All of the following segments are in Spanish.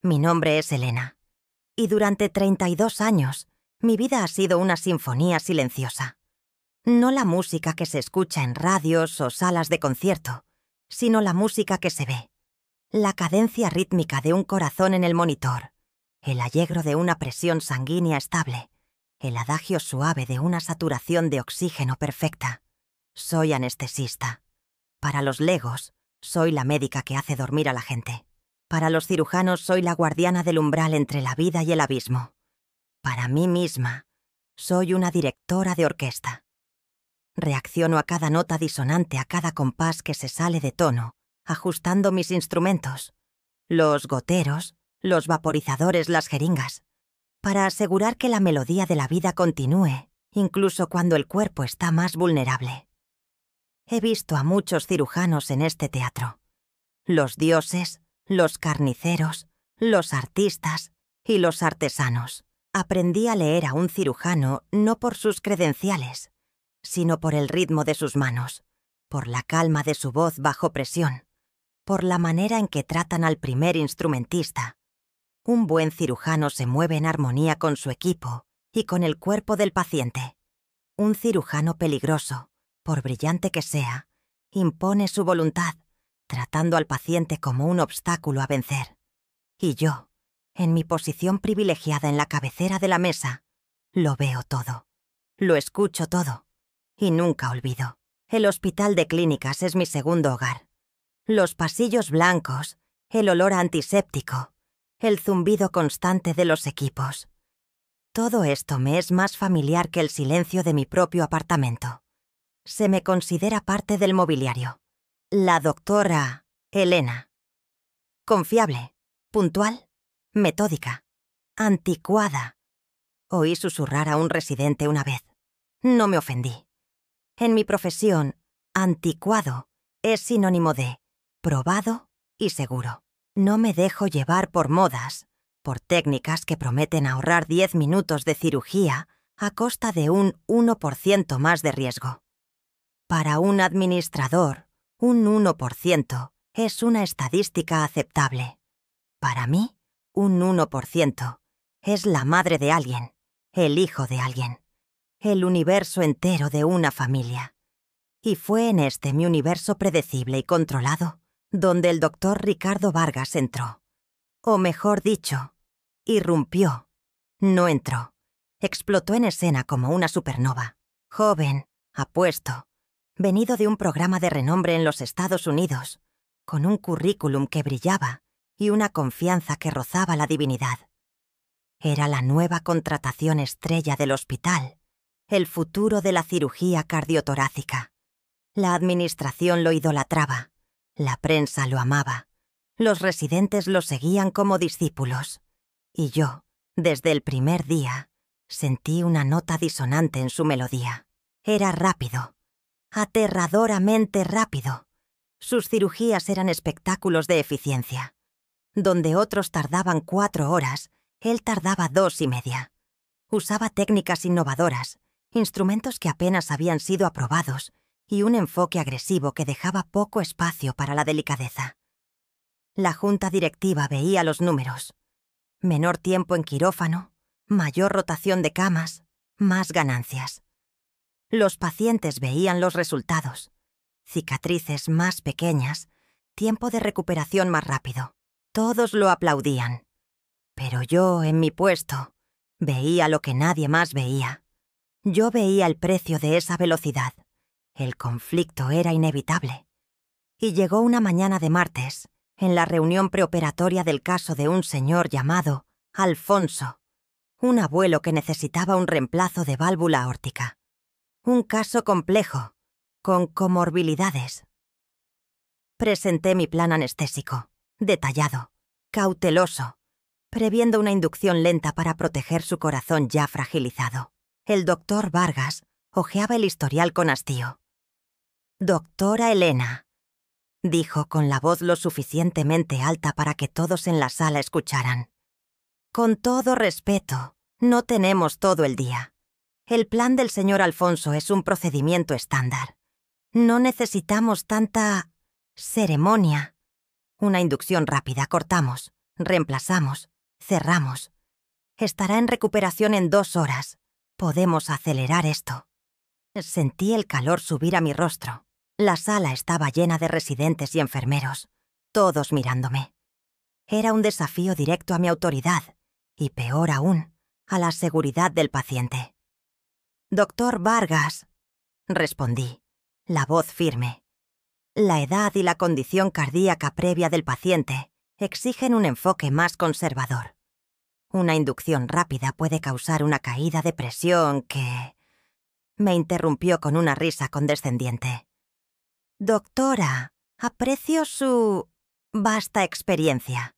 Mi nombre es Elena, y durante 32 años mi vida ha sido una sinfonía silenciosa. No la música que se escucha en radios o salas de concierto, sino la música que se ve. La cadencia rítmica de un corazón en el monitor, el allegro de una presión sanguínea estable, el adagio suave de una saturación de oxígeno perfecta. Soy anestesista. Para los legos, soy la médica que hace dormir a la gente. Para los cirujanos, soy la guardiana del umbral entre la vida y el abismo. Para mí misma, soy una directora de orquesta. Reacciono a cada nota disonante, a cada compás que se sale de tono, ajustando mis instrumentos, los goteros, los vaporizadores, las jeringas, para asegurar que la melodía de la vida continúe, incluso cuando el cuerpo está más vulnerable. He visto a muchos cirujanos en este teatro. Los dioses, los carniceros, los artistas y los artesanos. Aprendí a leer a un cirujano no por sus credenciales, sino por el ritmo de sus manos, por la calma de su voz bajo presión, por la manera en que tratan al primer instrumentista. Un buen cirujano se mueve en armonía con su equipo y con el cuerpo del paciente. Un cirujano peligroso, por brillante que sea, impone su voluntad, tratando al paciente como un obstáculo a vencer. Y yo, en mi posición privilegiada en la cabecera de la mesa, lo veo todo, lo escucho todo, y nunca olvido. El hospital de clínicas es mi segundo hogar. Los pasillos blancos, el olor a antiséptico, el zumbido constante de los equipos. Todo esto me es más familiar que el silencio de mi propio apartamento. Se me considera parte del mobiliario. La doctora Elena. Confiable, puntual, metódica, anticuada. Oí susurrar a un residente una vez. No me ofendí. En mi profesión, anticuado es sinónimo de probado y seguro. No me dejo llevar por modas, por técnicas que prometen ahorrar 10 minutos de cirugía a costa de un 1% más de riesgo. Para un administrador, un 1% es una estadística aceptable. Para mí, un 1% es la madre de alguien, el hijo de alguien, el universo entero de una familia. Y fue en este mi universo predecible y controlado donde el doctor Ricardo Vargas entró. O mejor dicho, irrumpió. No entró. Explotó en escena como una supernova. Joven, apuesto, venido de un programa de renombre en los Estados Unidos, con un currículum que brillaba y una confianza que rozaba la divinidad. Era la nueva contratación estrella del hospital, el futuro de la cirugía cardiotorácica. La administración lo idolatraba, la prensa lo amaba, los residentes lo seguían como discípulos, y yo, desde el primer día, sentí una nota disonante en su melodía. Era rápido, aterradoramente rápido. Sus cirugías eran espectáculos de eficiencia. Donde otros tardaban 4 horas, él tardaba 2 y media. Usaba técnicas innovadoras, instrumentos que apenas habían sido aprobados y un enfoque agresivo que dejaba poco espacio para la delicadeza. La junta directiva veía los números. Menor tiempo en quirófano, mayor rotación de camas, más ganancias. Los pacientes veían los resultados. Cicatrices más pequeñas, tiempo de recuperación más rápido. Todos lo aplaudían. Pero yo, en mi puesto, veía lo que nadie más veía. Yo veía el precio de esa velocidad. El conflicto era inevitable. Y llegó una mañana de martes, en la reunión preoperatoria del caso de un señor llamado Alfonso, un abuelo que necesitaba un reemplazo de válvula aórtica. Un caso complejo, con comorbilidades. Presenté mi plan anestésico, detallado, cauteloso, previendo una inducción lenta para proteger su corazón ya fragilizado. El doctor Vargas hojeaba el historial con hastío. «Doctora Elena», dijo con la voz lo suficientemente alta para que todos en la sala escucharan. «Con todo respeto, no tenemos todo el día. El plan del señor Alfonso es un procedimiento estándar. No necesitamos tanta ceremonia. Una inducción rápida, cortamos. Reemplazamos, cerramos. Estará en recuperación en 2 horas. Podemos acelerar esto. Sentí el calor subir a mi rostro. La sala estaba llena de residentes y enfermeros, todos mirándome. Era un desafío directo a mi autoridad, y peor aún, a la seguridad del paciente. «Doctor Vargas», respondí, la voz firme. La edad y la condición cardíaca previa del paciente exigen un enfoque más conservador. Una inducción rápida puede causar una caída de presión que... Me interrumpió con una risa condescendiente. «Doctora, aprecio su... vasta experiencia.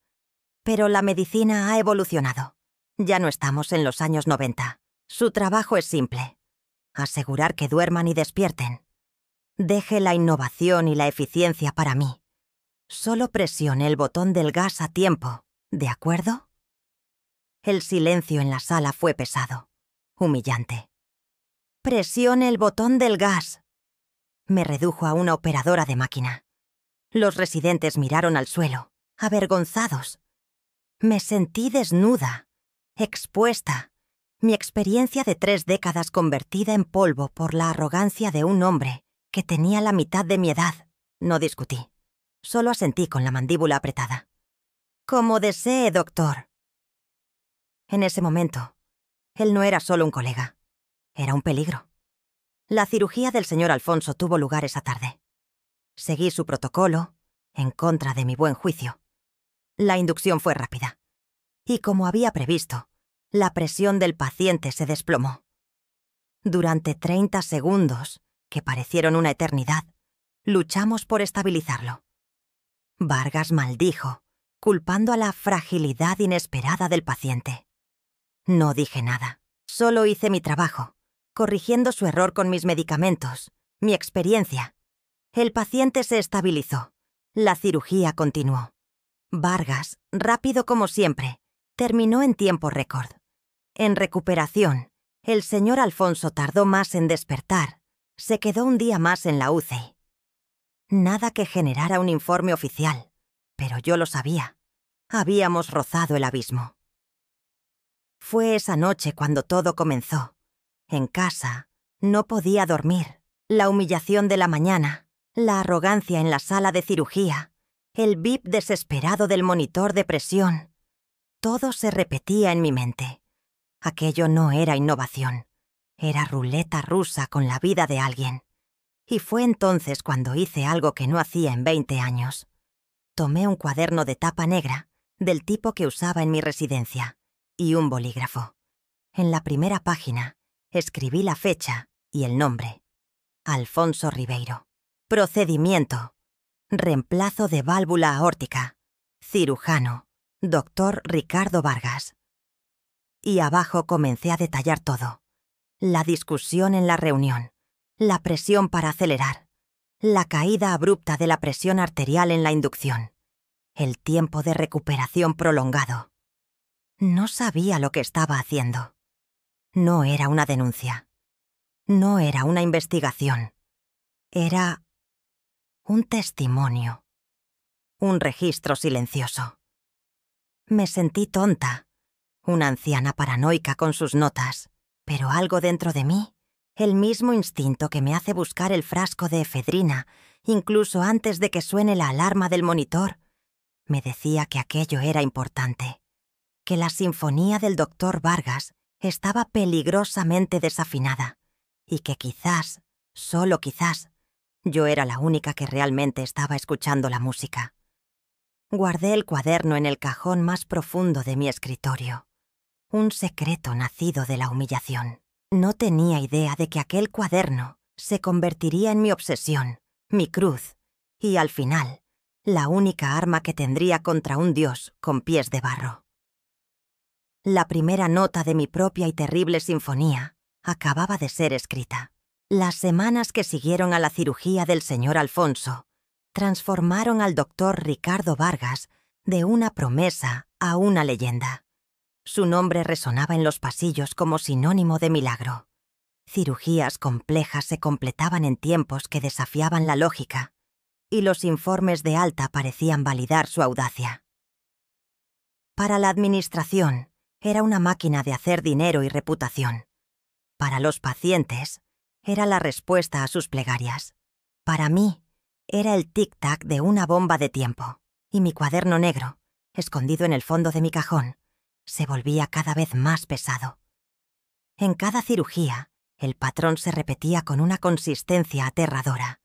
Pero la medicina ha evolucionado. Ya no estamos en los años 90. Su trabajo es simple. Asegurar que duerman y despierten. Deje la innovación y la eficiencia para mí. Solo presione el botón del gas a tiempo, ¿de acuerdo?» El silencio en la sala fue pesado, humillante. «Presione el botón del gas», me redujo a una operadora de máquina. Los residentes miraron al suelo, avergonzados. Me sentí desnuda, expuesta, mi experiencia de 3 décadas convertida en polvo por la arrogancia de un hombre que tenía la mitad de mi edad. No discutí, solo asentí con la mandíbula apretada. «Como desee, doctor». En ese momento, él no era solo un colega, era un peligro. La cirugía del señor Alfonso tuvo lugar esa tarde. Seguí su protocolo, en contra de mi buen juicio. La inducción fue rápida. Y como había previsto, la presión del paciente se desplomó. Durante 30 segundos, que parecieron una eternidad, luchamos por estabilizarlo. Vargas maldijo, culpando a la fragilidad inesperada del paciente. No dije nada, solo hice mi trabajo, corrigiendo su error con mis medicamentos, mi experiencia. El paciente se estabilizó. La cirugía continuó. Vargas, rápido como siempre, terminó en tiempo récord. En recuperación, el señor Alfonso tardó más en despertar. Se quedó un día más en la UCI. Nada que generara un informe oficial, pero yo lo sabía. Habíamos rozado el abismo. Fue esa noche cuando todo comenzó. En casa, no podía dormir. La humillación de la mañana, la arrogancia en la sala de cirugía, el bip desesperado del monitor de presión. Todo se repetía en mi mente. Aquello no era innovación. Era ruleta rusa con la vida de alguien. Y fue entonces cuando hice algo que no hacía en 20 años. Tomé un cuaderno de tapa negra, del tipo que usaba en mi residencia, y un bolígrafo. En la primera página, escribí la fecha y el nombre. Alfonso Ribeiro. Procedimiento. Reemplazo de válvula aórtica. Cirujano. Doctor Ricardo Vargas. Y abajo comencé a detallar todo. La discusión en la reunión. La presión para acelerar. La caída abrupta de la presión arterial en la inducción. El tiempo de recuperación prolongado. No sabía lo que estaba haciendo. No era una denuncia. No era una investigación. Era un testimonio. Un registro silencioso. Me sentí tonta, una anciana paranoica con sus notas, pero algo dentro de mí, el mismo instinto que me hace buscar el frasco de efedrina, incluso antes de que suene la alarma del monitor, me decía que aquello era importante. Que la sinfonía del doctor Vargas estaba peligrosamente desafinada y que quizás, solo quizás, yo era la única que realmente estaba escuchando la música. Guardé el cuaderno en el cajón más profundo de mi escritorio. Un secreto nacido de la humillación. No tenía idea de que aquel cuaderno se convertiría en mi obsesión, mi cruz, y al final, la única arma que tendría contra un dios con pies de barro. La primera nota de mi propia y terrible sinfonía acababa de ser escrita. Las semanas que siguieron a la cirugía del señor Alfonso transformaron al doctor Ricardo Vargas de una promesa a una leyenda. Su nombre resonaba en los pasillos como sinónimo de milagro. Cirugías complejas se completaban en tiempos que desafiaban la lógica, y los informes de alta parecían validar su audacia. Para la administración, era una máquina de hacer dinero y reputación. Para los pacientes, era la respuesta a sus plegarias. Para mí, era el tic-tac de una bomba de tiempo. Y mi cuaderno negro, escondido en el fondo de mi cajón, se volvía cada vez más pesado. En cada cirugía, el patrón se repetía con una consistencia aterradora.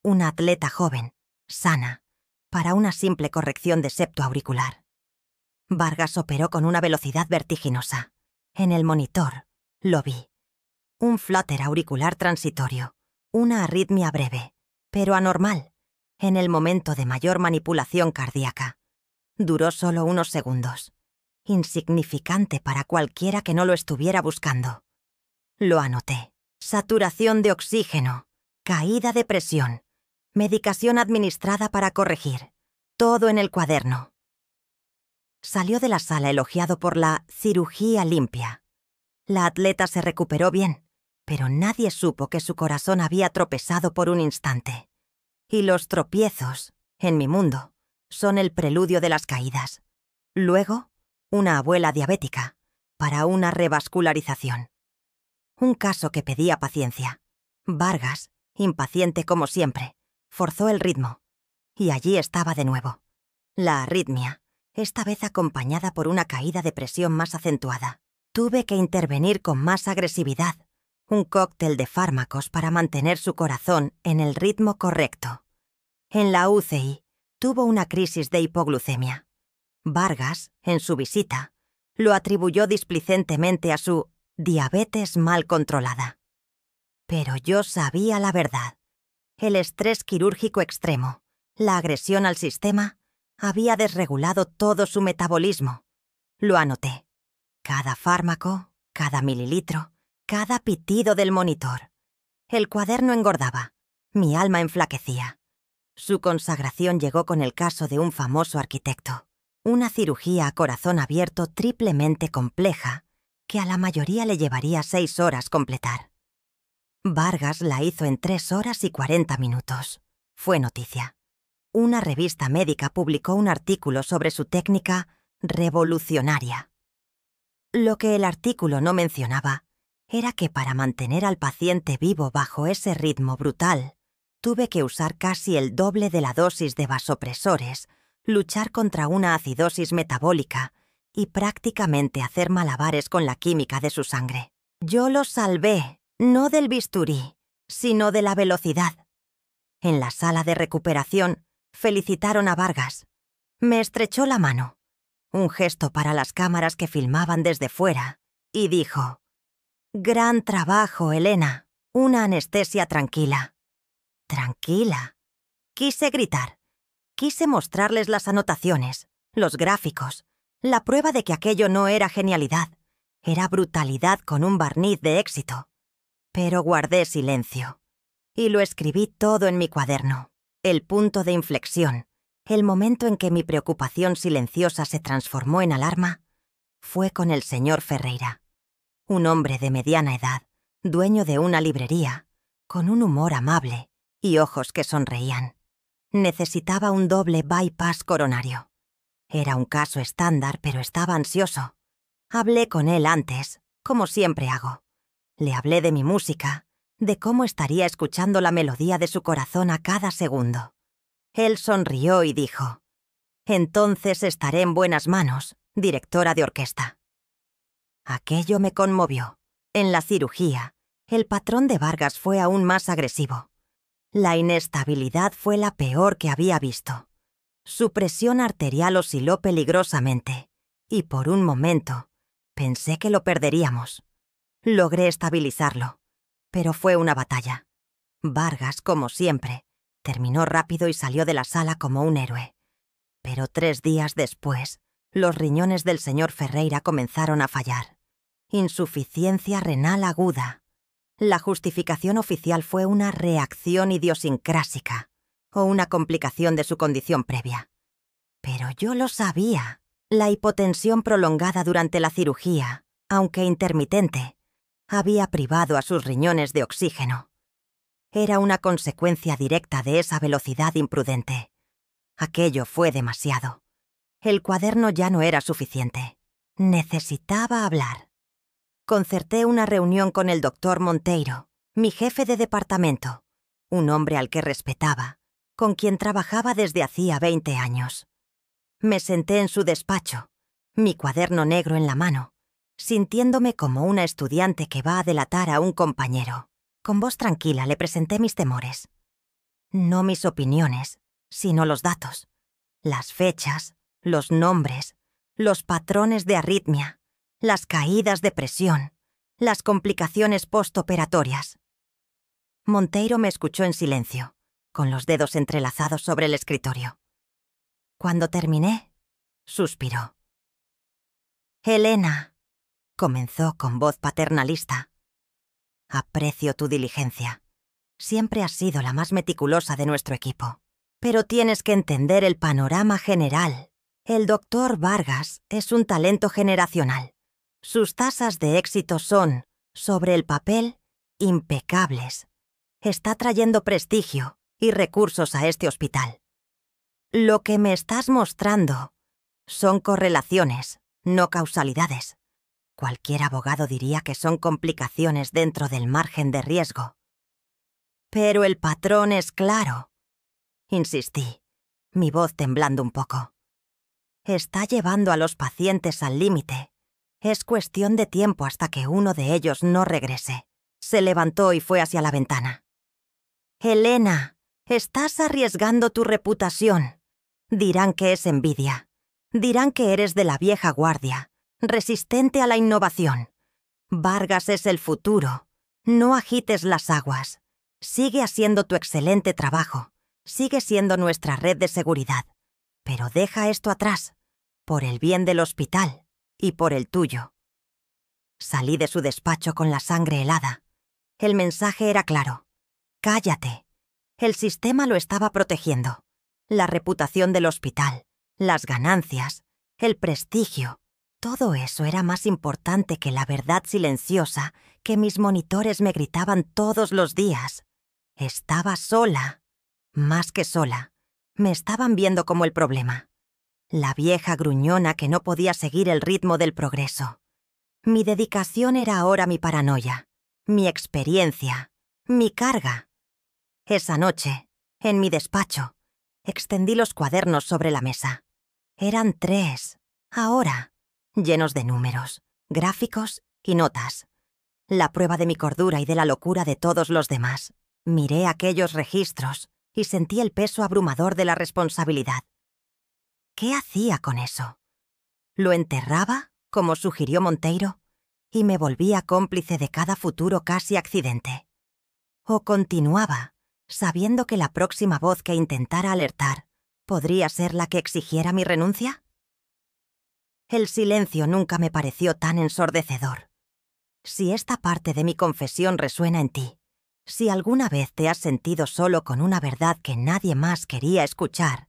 Una atleta joven, sana, para una simple corrección de septo auricular. Vargas operó con una velocidad vertiginosa. En el monitor, lo vi. Un flutter auricular transitorio, una arritmia breve, pero anormal, en el momento de mayor manipulación cardíaca. Duró solo unos segundos. Insignificante para cualquiera que no lo estuviera buscando. Lo anoté. Saturación de oxígeno, caída de presión, medicación administrada para corregir. Todo en el cuaderno. Salió de la sala elogiado por la cirugía limpia. La atleta se recuperó bien, pero nadie supo que su corazón había tropezado por un instante. Y los tropiezos, en mi mundo, son el preludio de las caídas. Luego, una abuela diabética, para una revascularización. Un caso que pedía paciencia. Vargas, impaciente como siempre, forzó el ritmo. Y allí estaba de nuevo. La arritmia, esta vez acompañada por una caída de presión más acentuada. Tuve que intervenir con más agresividad. Un cóctel de fármacos para mantener su corazón en el ritmo correcto. En la UCI, tuvo una crisis de hipoglucemia. Vargas, en su visita, lo atribuyó displicentemente a su diabetes mal controlada. Pero yo sabía la verdad. El estrés quirúrgico extremo, la agresión al sistema, había desregulado todo su metabolismo. Lo anoté. Cada fármaco, cada mililitro, cada pitido del monitor. El cuaderno engordaba. Mi alma enflaquecía. Su consagración llegó con el caso de un famoso arquitecto. Una cirugía a corazón abierto triplemente compleja que a la mayoría le llevaría 6 horas completar. Vargas la hizo en 3 horas y 40 minutos. Fue noticia. Una revista médica publicó un artículo sobre su técnica revolucionaria. Lo que el artículo no mencionaba era que para mantener al paciente vivo bajo ese ritmo brutal, tuve que usar casi el doble de la dosis de vasopresores, luchar contra una acidosis metabólica y prácticamente hacer malabares con la química de su sangre. Yo lo salvé, no del bisturí, sino de la velocidad. En la sala de recuperación, felicitaron a Vargas. Me estrechó la mano, un gesto para las cámaras que filmaban desde fuera, y dijo: «Gran trabajo, Elena, una anestesia tranquila». «Tranquila». Quise gritar. Quise mostrarles las anotaciones, los gráficos, la prueba de que aquello no era genialidad, era brutalidad con un barniz de éxito. Pero guardé silencio. Y lo escribí todo en mi cuaderno. El punto de inflexión, el momento en que mi preocupación silenciosa se transformó en alarma, fue con el señor Ferreira. Un hombre de mediana edad, dueño de una librería, con un humor amable y ojos que sonreían. Necesitaba un doble bypass coronario. Era un caso estándar, pero estaba ansioso. Hablé con él antes, como siempre hago. Le hablé de mi música, de cómo estaría escuchando la melodía de su corazón a cada segundo. Él sonrió y dijo: «Entonces estaré en buenas manos, directora de orquesta». Aquello me conmovió. En la cirugía, el patrón de Vargas fue aún más agresivo. La inestabilidad fue la peor que había visto. Su presión arterial osciló peligrosamente, y por un momento pensé que lo perderíamos. Logré estabilizarlo, pero fue una batalla. Vargas, como siempre, terminó rápido y salió de la sala como un héroe. Pero 3 días después, los riñones del señor Ferreira comenzaron a fallar. Insuficiencia renal aguda. La justificación oficial fue una reacción idiosincrásica o una complicación de su condición previa. Pero yo lo sabía. La hipotensión prolongada durante la cirugía, aunque intermitente, había privado a sus riñones de oxígeno. Era una consecuencia directa de esa velocidad imprudente. Aquello fue demasiado. El cuaderno ya no era suficiente. Necesitaba hablar. Concerté una reunión con el doctor Monteiro, mi jefe de departamento, un hombre al que respetaba, con quien trabajaba desde hacía 20 años. Me senté en su despacho, mi cuaderno negro en la mano, sintiéndome como una estudiante que va a delatar a un compañero. Con voz tranquila le presenté mis temores. No mis opiniones, sino los datos, las fechas, los nombres, los patrones de arritmia, las caídas de presión, las complicaciones postoperatorias. Monteiro me escuchó en silencio, con los dedos entrelazados sobre el escritorio. Cuando terminé, suspiró. «Helena», comenzó con voz paternalista, «aprecio tu diligencia. Siempre has sido la más meticulosa de nuestro equipo. Pero tienes que entender el panorama general. El doctor Vargas es un talento generacional. Sus tasas de éxito son, sobre el papel, impecables. Está trayendo prestigio y recursos a este hospital. Lo que me estás mostrando son correlaciones, no causalidades. Cualquier abogado diría que son complicaciones dentro del margen de riesgo. Pero el patrón es claro, insistí, mi voz temblando un poco. Está llevando a los pacientes al límite. Es cuestión de tiempo hasta que uno de ellos no regrese. Se levantó y fue hacia la ventana. «Helena, estás arriesgando tu reputación. Dirán que es envidia. Dirán que eres de la vieja guardia, resistente a la innovación. Vargas es el futuro. No agites las aguas. Sigue haciendo tu excelente trabajo. Sigue siendo nuestra red de seguridad. Pero deja esto atrás, por el bien del hospital y por el tuyo». Salí de su despacho con la sangre helada. El mensaje era claro. Cállate. El sistema lo estaba protegiendo. La reputación del hospital, las ganancias, el prestigio, todo eso era más importante que la verdad silenciosa que mis monitores me gritaban todos los días. Estaba sola. Más que sola. Me estaban viendo como el problema. La vieja gruñona que no podía seguir el ritmo del progreso. Mi dedicación era ahora mi paranoia, mi experiencia, mi carga. Esa noche, en mi despacho, extendí los cuadernos sobre la mesa. Eran 3, ahora, llenos de números, gráficos y notas. La prueba de mi cordura y de la locura de todos los demás. Miré aquellos registros y sentí el peso abrumador de la responsabilidad. ¿Qué hacía con eso? ¿Lo enterraba, como sugirió Monteiro, y me volvía cómplice de cada futuro casi accidente? ¿O continuaba, sabiendo que la próxima voz que intentara alertar podría ser la que exigiera mi renuncia? El silencio nunca me pareció tan ensordecedor. Si esta parte de mi confesión resuena en ti, si alguna vez te has sentido solo con una verdad que nadie más quería escuchar,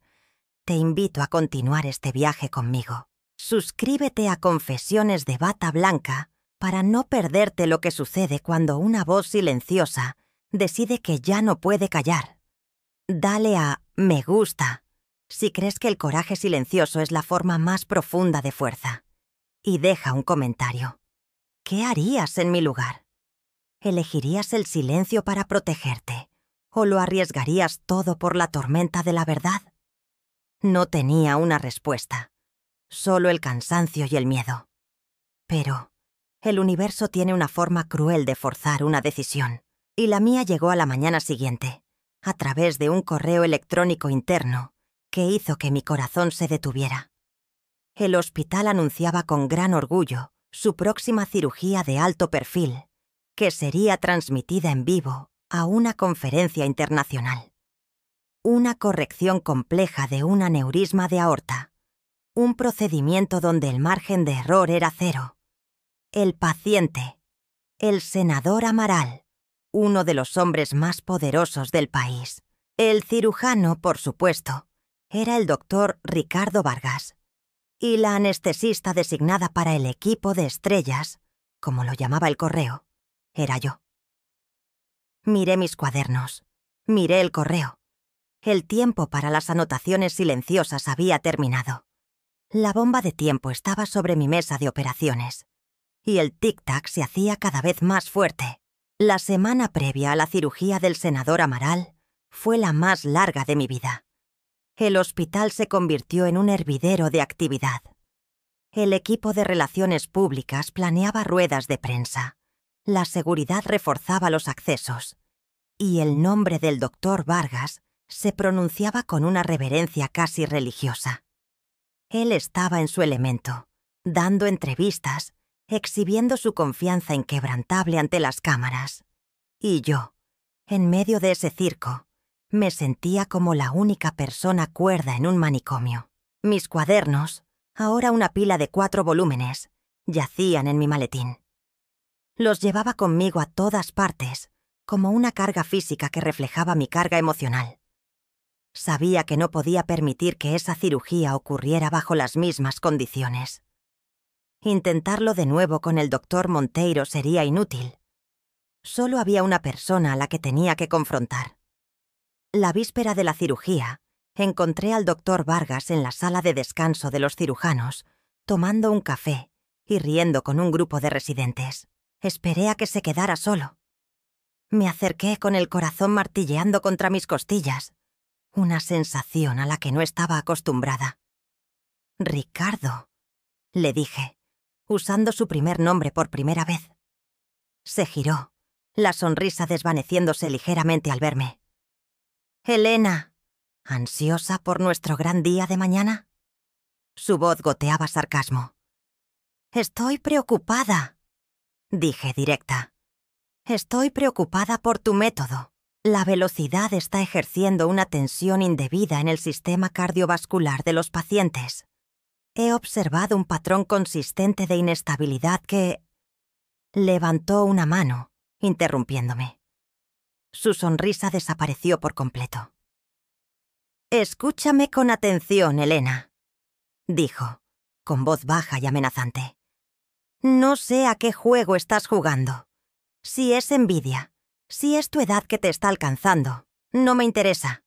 te invito a continuar este viaje conmigo. Suscríbete a Confesiones de Bata Blanca para no perderte lo que sucede cuando una voz silenciosa decide que ya no puede callar. Dale a me gusta si crees que el coraje silencioso es la forma más profunda de fuerza. Y deja un comentario. ¿Qué harías en mi lugar? ¿Elegirías el silencio para protegerte o lo arriesgarías todo por la tormenta de la verdad? No tenía una respuesta, solo el cansancio y el miedo. Pero el universo tiene una forma cruel de forzar una decisión, y la mía llegó a la mañana siguiente, a través de un correo electrónico interno que hizo que mi corazón se detuviera. El hospital anunciaba con gran orgullo su próxima cirugía de alto perfil, que sería transmitida en vivo a una conferencia internacional. Una corrección compleja de un aneurisma de aorta. Un procedimiento donde el margen de error era 0. El paciente, el senador Amaral, uno de los hombres más poderosos del país. El cirujano, por supuesto, era el doctor Ricardo Vargas. Y la anestesista designada para el equipo de estrellas, como lo llamaba el correo, era yo. Miré mis cuadernos, miré el correo. El tiempo para las anotaciones silenciosas había terminado. La bomba de tiempo estaba sobre mi mesa de operaciones, y el tic-tac se hacía cada vez más fuerte. La semana previa a la cirugía del senador Amaral fue la más larga de mi vida. El hospital se convirtió en un hervidero de actividad. El equipo de relaciones públicas planeaba ruedas de prensa. La seguridad reforzaba los accesos. Y el nombre del doctor Vargas se pronunciaba con una reverencia casi religiosa. Él estaba en su elemento, dando entrevistas, exhibiendo su confianza inquebrantable ante las cámaras. Y yo, en medio de ese circo, me sentía como la única persona cuerda en un manicomio. Mis cuadernos, ahora una pila de 4 volúmenes, yacían en mi maletín. Los llevaba conmigo a todas partes, como una carga física que reflejaba mi carga emocional. Sabía que no podía permitir que esa cirugía ocurriera bajo las mismas condiciones. Intentarlo de nuevo con el doctor Monteiro sería inútil. Solo había una persona a la que tenía que confrontar. La víspera de la cirugía, encontré al doctor Vargas en la sala de descanso de los cirujanos, tomando un café y riendo con un grupo de residentes. Esperé a que se quedara solo. Me acerqué con el corazón martilleando contra mis costillas, una sensación a la que no estaba acostumbrada. «Ricardo», le dije, usando su primer nombre por primera vez. Se giró, la sonrisa desvaneciéndose ligeramente al verme. «Elena, ¿ansiosa por nuestro gran día de mañana?» Su voz goteaba sarcasmo. «Estoy preocupada», dije directa. «Estoy preocupada por tu método. La velocidad está ejerciendo una tensión indebida en el sistema cardiovascular de los pacientes. He observado un patrón consistente de inestabilidad que...» Levantó una mano, interrumpiéndome. Su sonrisa desapareció por completo. «Escúchame con atención, Elena», dijo, con voz baja y amenazante. «No sé a qué juego estás jugando. Si es envidia, si es tu edad que te está alcanzando, no me interesa.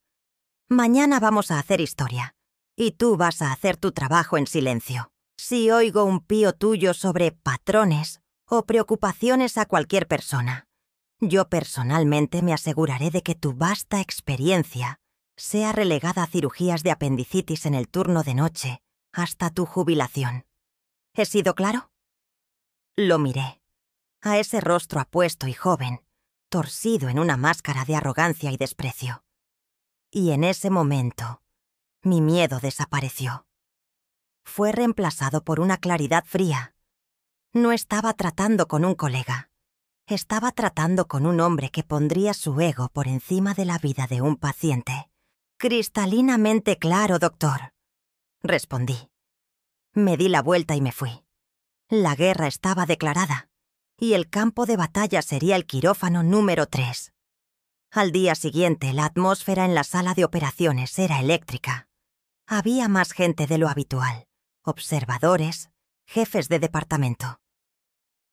Mañana vamos a hacer historia, y tú vas a hacer tu trabajo en silencio. Si oigo un pío tuyo sobre patrones o preocupaciones a cualquier persona, yo personalmente me aseguraré de que tu vasta experiencia sea relegada a cirugías de apendicitis en el turno de noche hasta tu jubilación. ¿He sido claro?» Lo miré, a ese rostro apuesto y joven, torcido en una máscara de arrogancia y desprecio. Y en ese momento, mi miedo desapareció. Fue reemplazado por una claridad fría. No estaba tratando con un colega. Estaba tratando con un hombre que pondría su ego por encima de la vida de un paciente. «Cristalinamente claro, doctor», respondí. Me di la vuelta y me fui. La guerra estaba declarada, y el campo de batalla sería el quirófano número 3. Al día siguiente, la atmósfera en la sala de operaciones era eléctrica. Había más gente de lo habitual, observadores, jefes de departamento.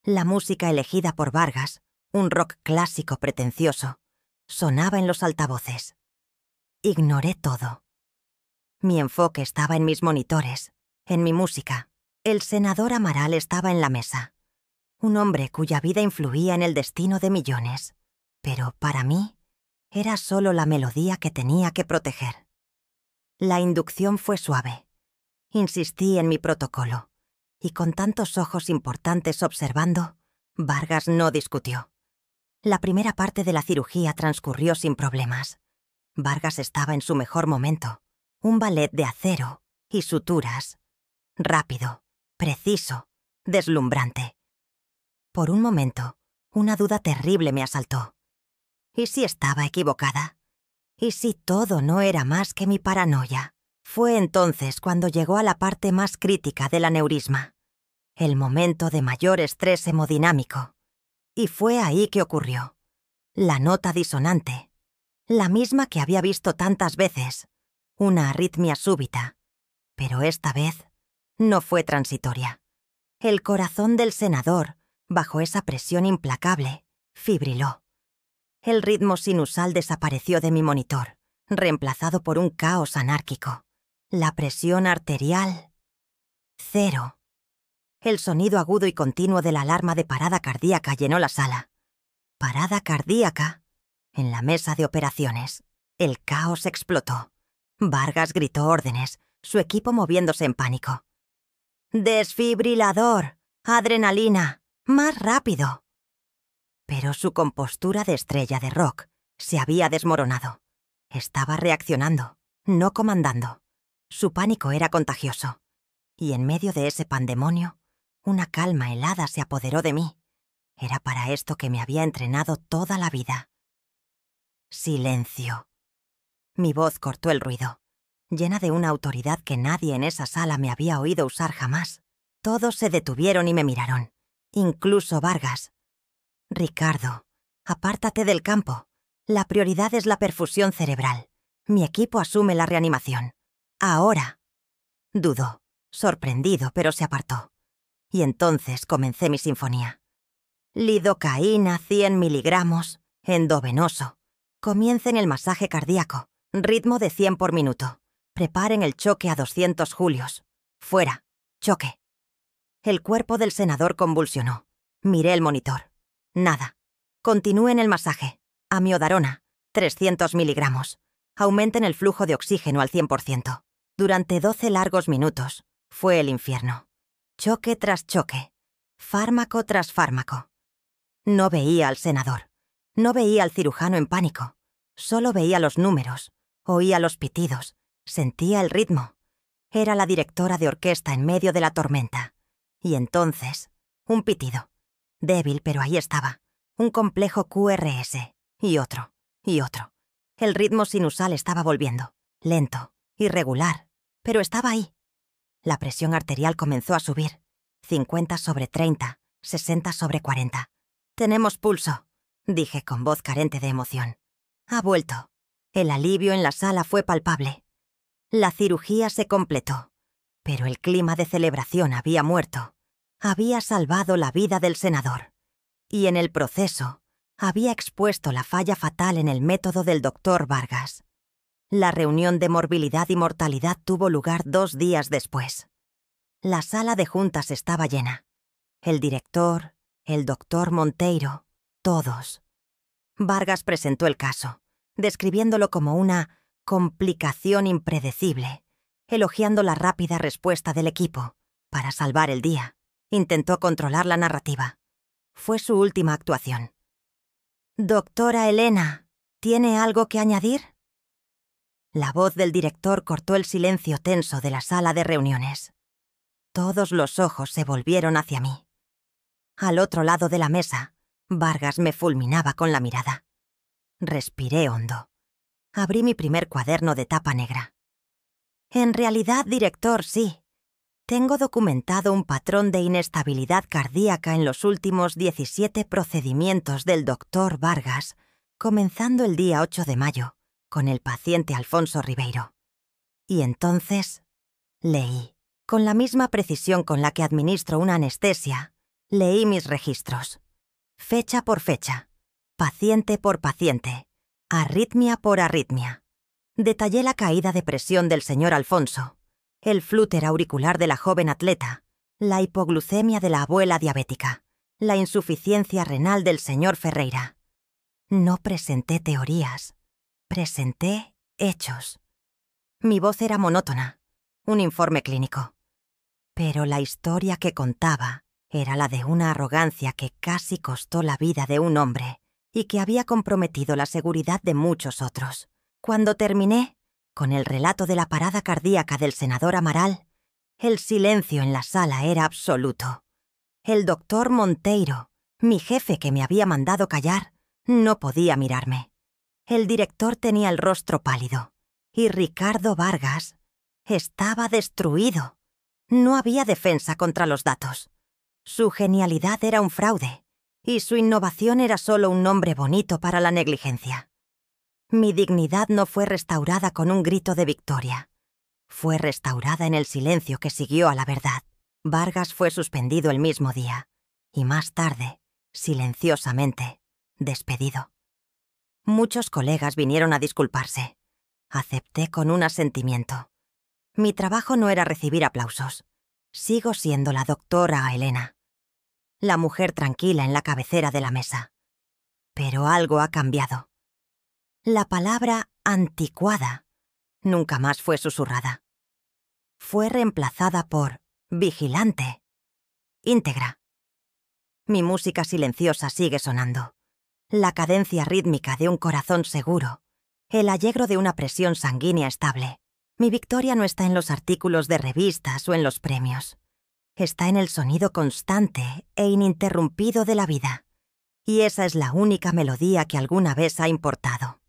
La música elegida por Vargas, un rock clásico pretencioso, sonaba en los altavoces. Ignoré todo. Mi enfoque estaba en mis monitores, en mi música. El senador Amaral estaba en la mesa. Un hombre cuya vida influía en el destino de millones. Pero para mí, era solo la melodía que tenía que proteger. La inducción fue suave. Insistí en mi protocolo. Y con tantos ojos importantes observando, Vargas no discutió. La primera parte de la cirugía transcurrió sin problemas. Vargas estaba en su mejor momento. Un ballet de acero y suturas. Rápido, preciso, deslumbrante. Por un momento, una duda terrible me asaltó. ¿Y si estaba equivocada? ¿Y si todo no era más que mi paranoia? Fue entonces cuando llegó a la parte más crítica del aneurisma, el momento de mayor estrés hemodinámico. Y fue ahí que ocurrió. La nota disonante, la misma que había visto tantas veces, una arritmia súbita. Pero esta vez no fue transitoria. El corazón del senador, bajo esa presión implacable, fibriló. El ritmo sinusal desapareció de mi monitor, reemplazado por un caos anárquico. La presión arterial 0. El sonido agudo y continuo de la alarma de parada cardíaca llenó la sala. Parada cardíaca. En la mesa de operaciones. El caos explotó. Vargas gritó órdenes, su equipo moviéndose en pánico. ¡Desfibrilador! ¡Adrenalina! ¡Más rápido! Pero su compostura de estrella de rock se había desmoronado. Estaba reaccionando, no comandando. Su pánico era contagioso. Y en medio de ese pandemonio, una calma helada se apoderó de mí. Era para esto que me había entrenado toda la vida. Silencio. Mi voz cortó el ruido, llena de una autoridad que nadie en esa sala me había oído usar jamás. Todos se detuvieron y me miraron, incluso Vargas. Ricardo, apártate del campo. La prioridad es la perfusión cerebral. Mi equipo asume la reanimación. Ahora. Dudó, sorprendido, pero se apartó. Y entonces comencé mi sinfonía. Lidocaína 100 miligramos, endovenoso. Comiencen el masaje cardíaco, ritmo de 100 por minuto. Preparen el choque a 200 julios. Fuera, choque. El cuerpo del senador convulsionó. Miré el monitor. Nada. Continúen el masaje. Amiodarona, 300 miligramos. Aumenten el flujo de oxígeno al 100%. Durante 12 largos minutos. Fue el infierno. Choque tras choque. Fármaco tras fármaco. No veía al senador. No veía al cirujano en pánico. Solo veía los números. Oía los pitidos. Sentía el ritmo. Era la directora de orquesta en medio de la tormenta. Y entonces, un pitido. Débil, pero ahí estaba. Un complejo QRS. Y otro. Y otro. El ritmo sinusal estaba volviendo. Lento. Irregular. Pero estaba ahí. La presión arterial comenzó a subir. 50/30. 60/40. «Tenemos pulso», dije con voz carente de emoción. Ha vuelto. El alivio en la sala fue palpable. La cirugía se completó. Pero el clima de celebración había muerto. Había salvado la vida del senador. Y en el proceso, había expuesto la falla fatal en el método del doctor Vargas. La reunión de morbilidad y mortalidad tuvo lugar 2 días después. La sala de juntas estaba llena. El director, el doctor Monteiro, todos. Vargas presentó el caso, describiéndolo como una complicación impredecible, elogiando la rápida respuesta del equipo para salvar el día. Intentó controlar la narrativa. Fue su última actuación. «Doctora Elena, ¿tiene algo que añadir?» La voz del director cortó el silencio tenso de la sala de reuniones. Todos los ojos se volvieron hacia mí. Al otro lado de la mesa, Vargas me fulminaba con la mirada. Respiré hondo. Abrí mi primer cuaderno de tapa negra. En realidad, director, sí. Tengo documentado un patrón de inestabilidad cardíaca en los últimos 17 procedimientos del doctor Vargas, comenzando el día 8 de mayo, con el paciente Alfonso Ribeiro. Y entonces, leí. Con la misma precisión con la que administro una anestesia, leí mis registros. Fecha por fecha, paciente por paciente, arritmia por arritmia. Detallé la caída de presión del señor Alfonso, el flúter auricular de la joven atleta, la hipoglucemia de la abuela diabética, la insuficiencia renal del señor Ferreira. No presenté teorías, presenté hechos. Mi voz era monótona, un informe clínico. Pero la historia que contaba era la de una arrogancia que casi costó la vida de un hombre y que había comprometido la seguridad de muchos otros. Cuando terminé, con el relato de la parada cardíaca del senador Amaral, el silencio en la sala era absoluto. El doctor Monteiro, mi jefe que me había mandado callar, no podía mirarme. El director tenía el rostro pálido y Ricardo Vargas estaba destruido. No había defensa contra los datos. Su genialidad era un fraude, y su innovación era solo un nombre bonito para la negligencia. Mi dignidad no fue restaurada con un grito de victoria. Fue restaurada en el silencio que siguió a la verdad. Vargas fue suspendido el mismo día, y más tarde, silenciosamente, despedido. Muchos colegas vinieron a disculparse. Acepté con un asentimiento. Mi trabajo no era recibir aplausos. Sigo siendo la doctora Elena, la mujer tranquila en la cabecera de la mesa. Pero algo ha cambiado. La palabra anticuada nunca más fue susurrada. Fue reemplazada por vigilante, íntegra. Mi música silenciosa sigue sonando. La cadencia rítmica de un corazón seguro. El allegro de una presión sanguínea estable. Mi victoria no está en los artículos de revistas o en los premios. Está en el sonido constante e ininterrumpido de la vida. Y esa es la única melodía que alguna vez ha importado.